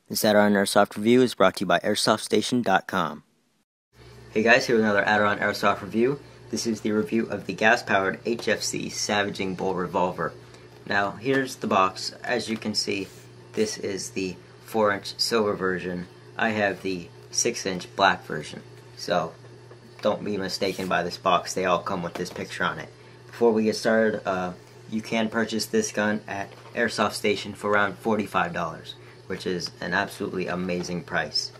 This aderonn Airsoft review is brought to you by AirsoftStation.com. Hey guys, here with another aderonn Airsoft review. This is the review of the gas-powered HFC Savaging Bull Revolver. Now, here's the box. As you can see, this is the 4-inch silver version. I have the 6-inch black version. So, don't be mistaken by this box. They all come with this picture on it. Before we get started, you can purchase this gun at Airsoft Station for around $45. Which is an absolutely amazing price.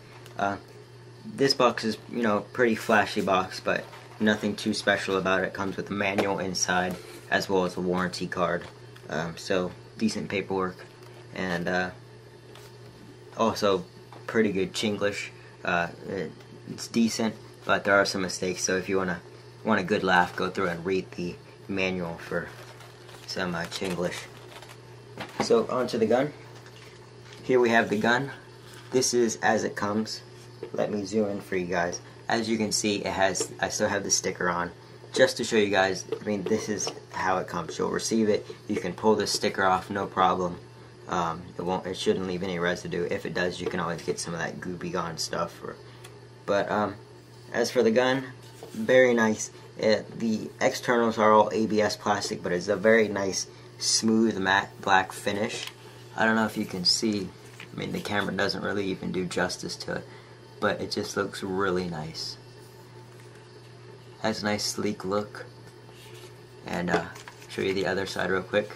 This box is, pretty flashy box, but nothing too special about it. It comes with a manual inside, as well as a warranty card. So, decent paperwork, and also pretty good Chinglish. It's decent, but there are some mistakes, so if you want a good laugh, go through and read the manual for some Chinglish. So, onto the gun. Here we have the gun. This is as it comes. Let me zoom in for you guys. As you can see, I still have the sticker on. Just to show you guys, this is how it comes. You'll receive it. You can pull the sticker off, no problem. It shouldn't leave any residue. If it does, you can always get some of that goopy gone stuff. But as for the gun, very nice. The externals are all ABS plastic, but it's a very nice, smooth, matte black finish. I don't know if you can see, the camera doesn't really even do justice to it, but it just looks really nice. Has a nice sleek look. And show you the other side real quick.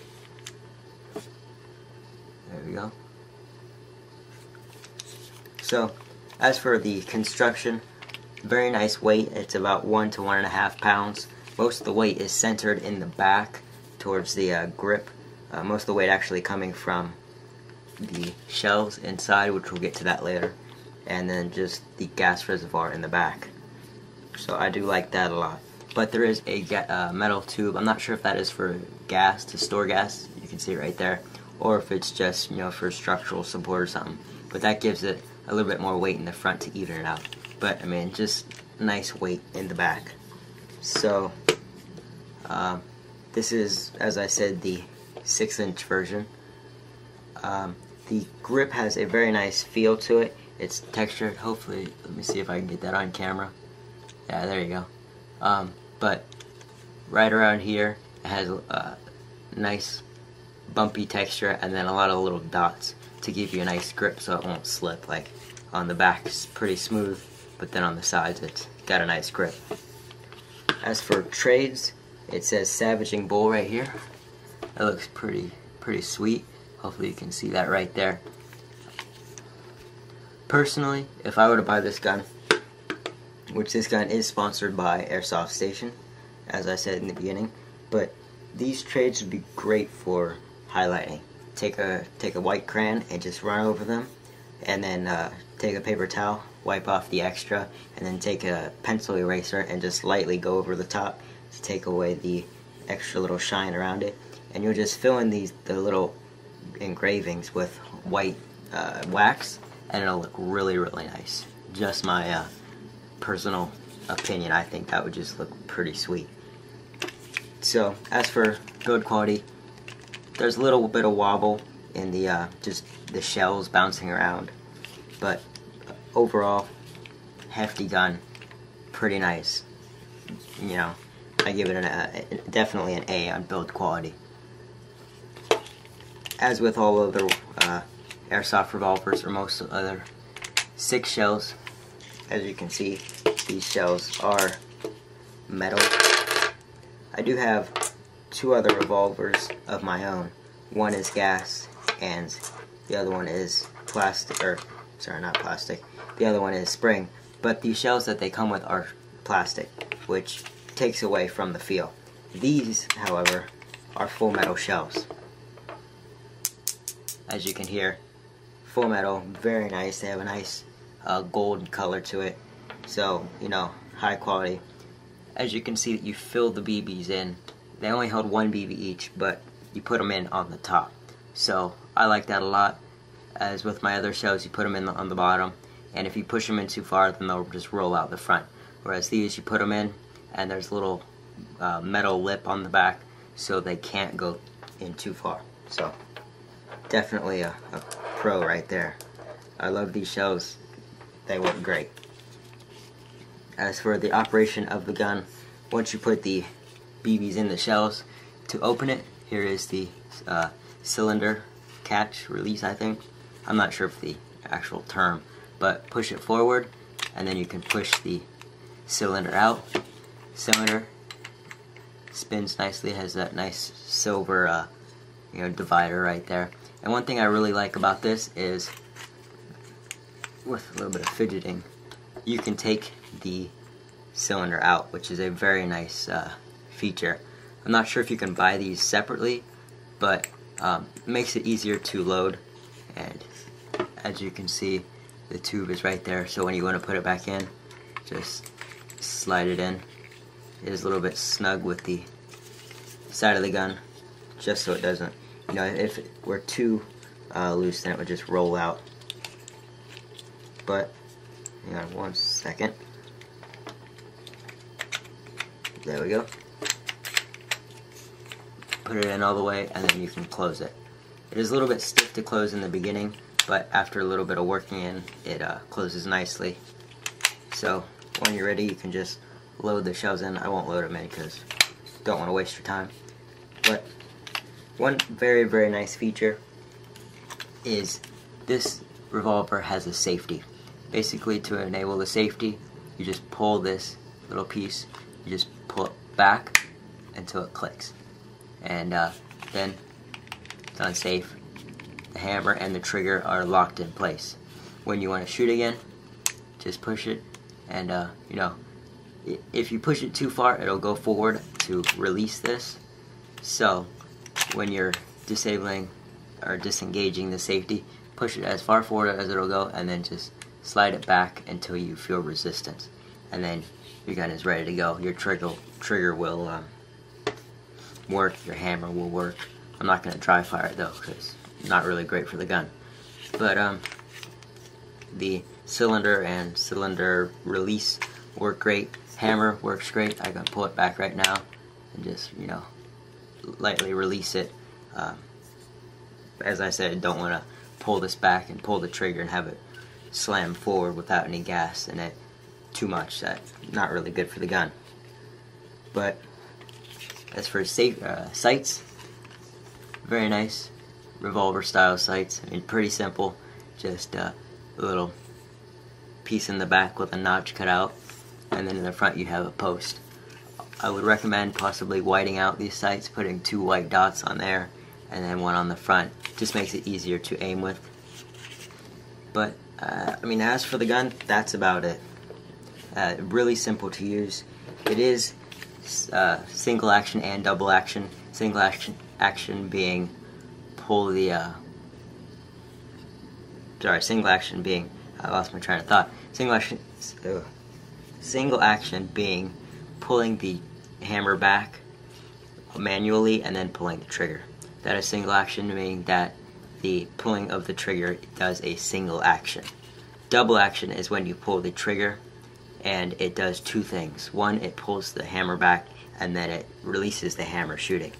There we go. So, as for the construction, very nice weight. It's about 1 to 1.5 pounds. Most of the weight is centered in the back towards the grip. Most of the weight actually coming from the shells inside, which we'll get to that later, and then just the gas reservoir in the back. So I do like that a lot. But there is a metal tube. I'm not sure if that is for gas, to store gas. You can see it right there, or if it's just for structural support or something. But that gives it a little bit more weight in the front to even it out. But just nice weight in the back. So this is, as I said, the 6-inch version. The grip has a very nice feel to it. It's textured. Hopefully, let me see if I can get that on camera. Yeah, there you go. But right around here, it has a nice bumpy texture, and then a lot of little dots to give you a nice grip so it won't slip. Like on the back, it's pretty smooth, but then on the sides, it's got a nice grip. As for trades, it says Savaging Bull right here. That looks pretty sweet. Hopefully you can see that right there. Personally, if I were to buy this gun, which this gun is sponsored by Airsoft Station, as I said in the beginning, but these trades would be great for highlighting. Take a white crayon and just run over them, and then take a paper towel, wipe off the extra, and then take a pencil eraser and just lightly go over the top to take away the extra little shine around it. And you'll just fill in the little engravings with white wax, and it'll look really nice. Just my personal opinion. I think that would just look pretty sweet. So as for build quality, there's a little bit of wobble in the just the shells bouncing around, but overall, hefty gun, pretty nice. I give it definitely an A on build quality. As with all other airsoft revolvers, or most other 6 shells, as you can see, these shells are metal. I do have 2 other revolvers of my own. One is gas, and the other one is plastic, not plastic. The other one is spring. But the shells that they come with are plastic, which takes away from the feel. These, however, are full metal shells. As you can hear, full metal, very nice. They have a nice gold color to it, so high quality. As you can see, that you fill the BBs in. They only hold 1 BB each, but you put them in on the top. So I like that a lot. As with my other shells, you put them in on the bottom, and if you push them in too far, then they'll just roll out the front. Whereas these, you put them in, and there's a little metal lip on the back, so they can't go in too far. So definitely a pro right there. I love these shells. They work great. As for the operation of the gun, once you put the BBs in the shells, to open it, here is the cylinder catch release, I think. I'm not sure of the actual term, but push it forward and then you can push the cylinder out. Cylinder spins nicely, has that nice silver divider right there. And one thing I really like about this is, with a little bit of fidgeting, you can take the cylinder out, which is a very nice feature. I'm not sure if you can buy these separately, but it makes it easier to load. And as you can see, the tube is right there, so when you want to put it back in, just slide it in. It is a little bit snug with the side of the gun, just so it doesn't, if it were too loose, then it would just roll out. But hang on 1 second. There we go. Put it in all the way, and then you can close it. It is a little bit stiff to close in the beginning, but after a little bit of working in, it closes nicely. So when you're ready, you can just load the shells in. I won't load them in because I don't want to waste your time. But one very, very nice feature is this revolver has a safety. Basically, to enable the safety, you just pull this little piece, you just pull it back until it clicks. And then it's unsafe. The hammer and the trigger are locked in place. When you want to shoot again, just push it, and if you push it too far, it'll go forward to release this. So when you're disabling or disengaging the safety, push it as far forward as it'll go, and then just slide it back until you feel resistance, and then your gun is ready to go. Your trigger will work, your hammer will work. I'm not going to dry fire it though, because it's not really great for the gun. But the cylinder and cylinder release work great. Hammer works great. I can pull it back right now and just lightly release it. As I said, don't want to pull this back and pull the trigger and have it slam forward without any gas in it too much. That's not really good for the gun. But as for sights, very nice revolver style sights. I mean, pretty simple, just a little piece in the back with a notch cut out, and then in the front you have a post. I would recommend possibly whiting out these sights, putting 2 white dots on there and then 1 on the front. Just makes it easier to aim with. But I mean, as for the gun, that's about it. Really simple to use. It is single action and double action. Single action being pull the single action being, I lost my train of thought. Single action being pulling the hammer back manually and then pulling the trigger. That is single action, meaning that the pulling of the trigger does a single action. Double action is when you pull the trigger and it does 2 things. One, it pulls the hammer back, and then it releases the hammer shooting.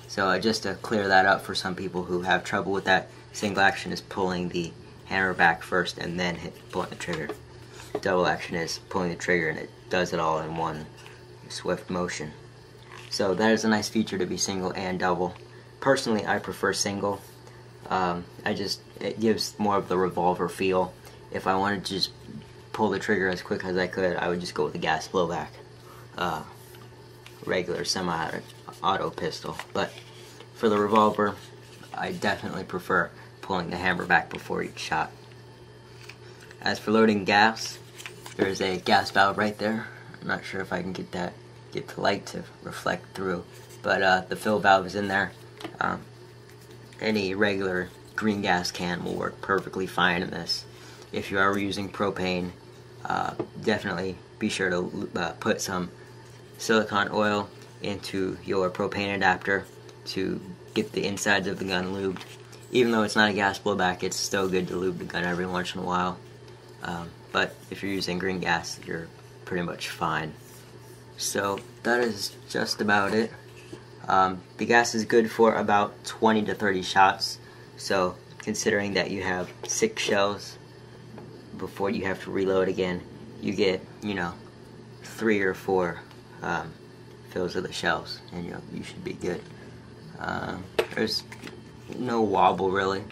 So just to clear that up for some people who have trouble with that, single action is pulling the hammer back first and then pulling the trigger. Double action is pulling the trigger and it does it all in one swift motion. So that is a nice feature to be single and double. Personally, I prefer single. It gives more of the revolver feel. If I wanted to just pull the trigger as quick as I could, I would just go with the gas blowback. Regular semi-auto pistol. But for the revolver, I definitely prefer pulling the hammer back before each shot. As for loading gas, there's a gas valve right there. I'm not sure if I can get the light to reflect through, but the fill valve is in there. Any regular green gas can will work perfectly fine in this. If you are using propane, definitely be sure to put some silicone oil into your propane adapter to get the insides of the gun lubed. Even though it's not a gas blowback, it's still good to lube the gun every once in a while. But if you're using green gas, you're pretty much fine. So that is just about it. The gas is good for about 20 to 30 shots. So considering that you have 6 shells, before you have to reload again, you get, 3 or 4 fills of the shells, and you should be good. There's no wobble really,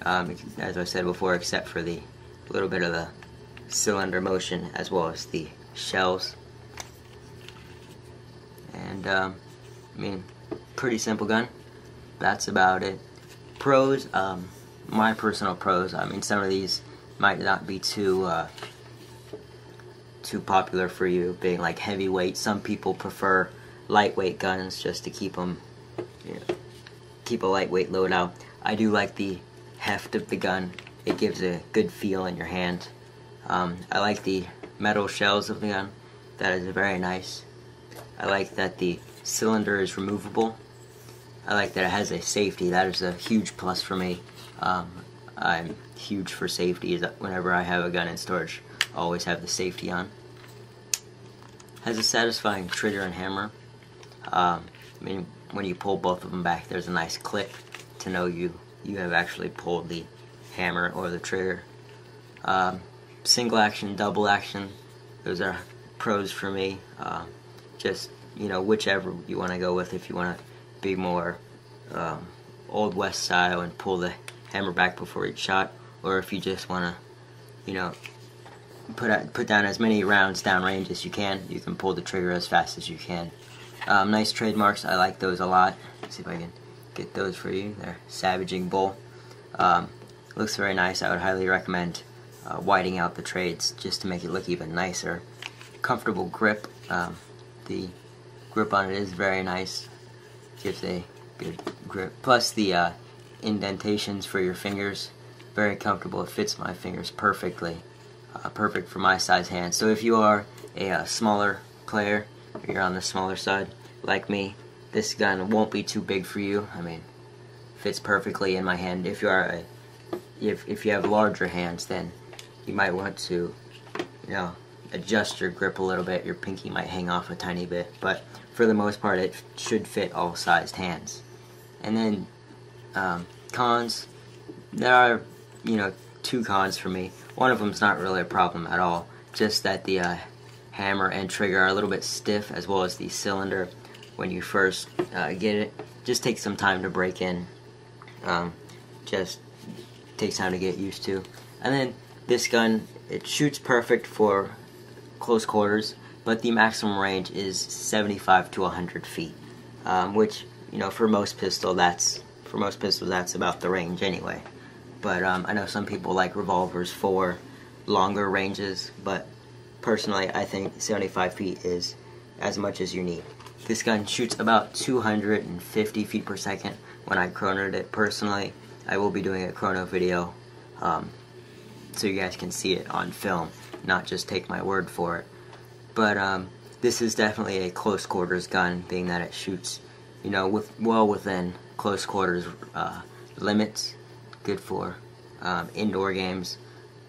as I said before, except for the little bit of the cylinder motion as well as the shells. And I mean, pretty simple gun. That's about it. Pros, my personal pros, I mean, some of these might not be too popular for you, being like heavyweight. Some people prefer lightweight guns just to keep them, keep a lightweight loadout. I do like the heft of the gun. It gives a good feel in your hand. I like the metal shells of the gun. That is very nice. I like that the cylinder is removable. I like that it has a safety. That is a huge plus for me. I'm huge for safety. Whenever I have a gun in storage, I always have the safety on. Has a satisfying trigger and hammer. I mean, when you pull both of them back, there's a nice click to know you have actually pulled the hammer or the trigger. Single action, double action, those are pros for me. Just, whichever you want to go with. If you want to be more Old West style and pull the hammer back before each shot, or if you just want to, put down as many rounds downrange as you can pull the trigger as fast as you can. Nice trademarks, I like those a lot. Let's see if I can get those for you. They're Savaging Bull. Looks very nice. I would highly recommend whiting out the trades just to make it look even nicer. Comfortable grip. The grip on it is very nice. Gives a good grip. Plus the indentations for your fingers, very comfortable. It fits my fingers perfectly. Perfect for my size hand. So if you are a smaller player, or you're on the smaller side like me, this gun won't be too big for you. I mean, fits perfectly in my hand. If you are if you have larger hands, then you might want to, adjust your grip a little bit. Your pinky might hang off a tiny bit, but for the most part, it should fit all sized hands. And then cons, there are, 2 cons for me. One of them's not really a problem at all, just that the hammer and trigger are a little bit stiff, as well as the cylinder when you first get it. Just takes some time to break in. Just takes time to get used to. And then this gun, it shoots perfect for close quarters, but the maximum range is 75 to 100 feet, which, for most pistols that's about the range anyway. But I know some people like revolvers for longer ranges, but personally I think 75 feet is as much as you need. This gun shoots about 250 feet per second when I chronoed it personally. I will be doing a chrono video so you guys can see it on film, not just take my word for it. But this is definitely a close quarters gun, being that it shoots, well within close quarters limits. Good for indoor games.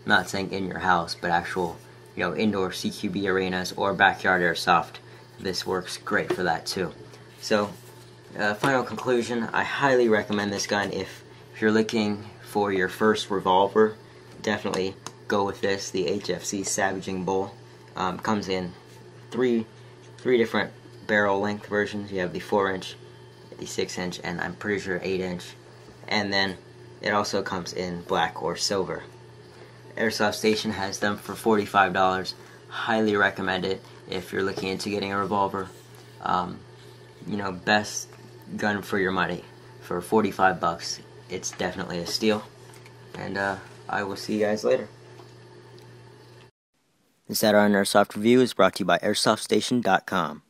I'm not saying in your house, but actual, indoor CQB arenas or backyard airsoft. This works great for that too. So, final conclusion, I highly recommend this gun. If you're looking for your first revolver, definitely go with this, the HFC Savaging Bull. Comes in three different barrel length versions. You have the 4-inch, the 6-inch, and I'm pretty sure 8-inch. And then it also comes in black or silver. Airsoft Station has them for $45. Highly recommend it if you're looking into getting a revolver. Best gun for your money. For 45 bucks, it's definitely a steal. And I will see you guys later. This aderonn Airsoft review is brought to you by AirsoftStation.com.